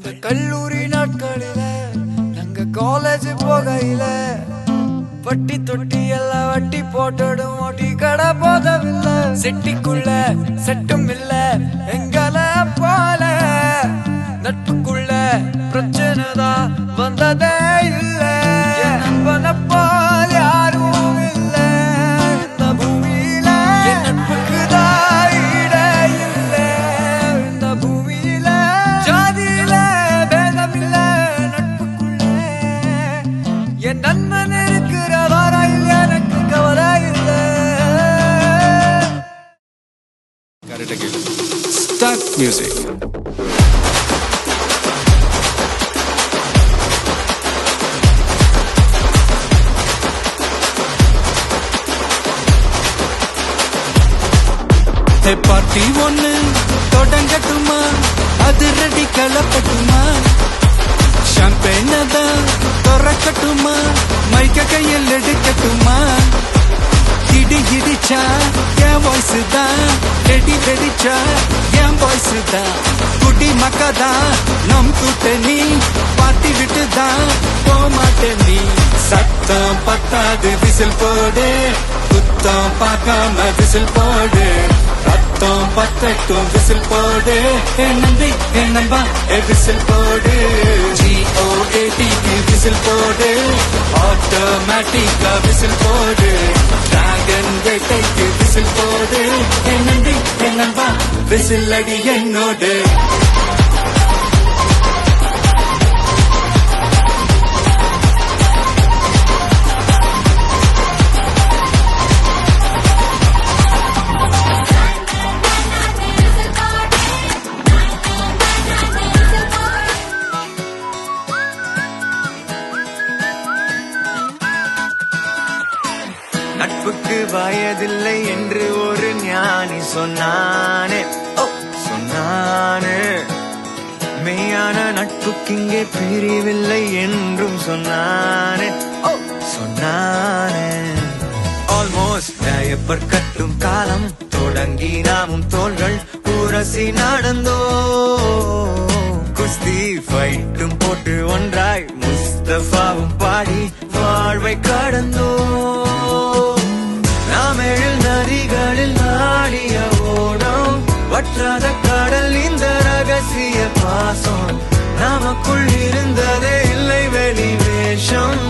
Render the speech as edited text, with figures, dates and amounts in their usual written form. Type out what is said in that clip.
அந்த கல்லூரி நாட்களில நாங்க காலேஜ் போகையில வட்டி தொட்டி எல்லாம் வட்டி போட்டடும் ஓட்டி கடை போதவில்லை செட்டிக்குள்ள செட்டும் இல்ல எங்கள போல நட்புக்குள்ள பிரச்சனை தான் வந்ததே இல்ல நண்பனை போல் யாரும் இல்ல இந்த பூமியில நட்புக்கு தான் ஈடே இல்ல இந்த பூமியில ஜாதியில பேதம் இல்ல நட்புக்குள்ள என் நண்பன் இருக்கிற வரையில் எனக்கு கவலை இல்ல. Start music. பார்ட்டி ஒண்ணு தொடங்கட்டுமா அது ரெடி கலப்பட்டுமா ஷாம்பெயின தான் திறக்கட்டுமா மைக்க கையில் எடுக்கட்டுமா இடி இடிச்சா என் வாய்ஸ் தான் வெடி வெடிச்சா என் வாய்ஸ் தான் குடி மக்கதான் நம் கூட்டணி பாத்தி விட்டு தான் போமாட்டேன் நீ சத்தம் பத்தாது விசில் போடு குத்தம் பார்க்காம விசில் போடு ரத்தம் பத்தட்டும் விசில் போடு நம்பி நம்பா விசில் போடு GOATக்கு விசில் போடு ஆட்டோமேட்டிக்கா விசில் போடு டிராகன் வேட்டைக்கு விசில் போடு நம்பி நம்பா விசில் அடி என்னோடு நட்புக்கு வயதில்லை என்று ஒரு ஞானி சொன்னானே சொன்னானே மெய்யான நட்புக்கு இங்கே பிரிவில்லை என்றும் சொன்னானே சொன்னானே ஆல்மோஸ்ட் டயப்பர் கட்டும் காலம் தொடங்கி நாமும் தோள்கள் உரசி நடந்தோ குஸ்தி ஃபைட்டும் போட்டு ஒன்றாய் முஸ்தபாவும் பாடி வாழ்வை கடந்தோ நாம் எழில் நதிகளில் நாடிய ஓடம் வற்றாத கடல் இந்த ரகசிய பாசம் நமக்குள் இருந்ததே இல்லை வெளி வேஷம்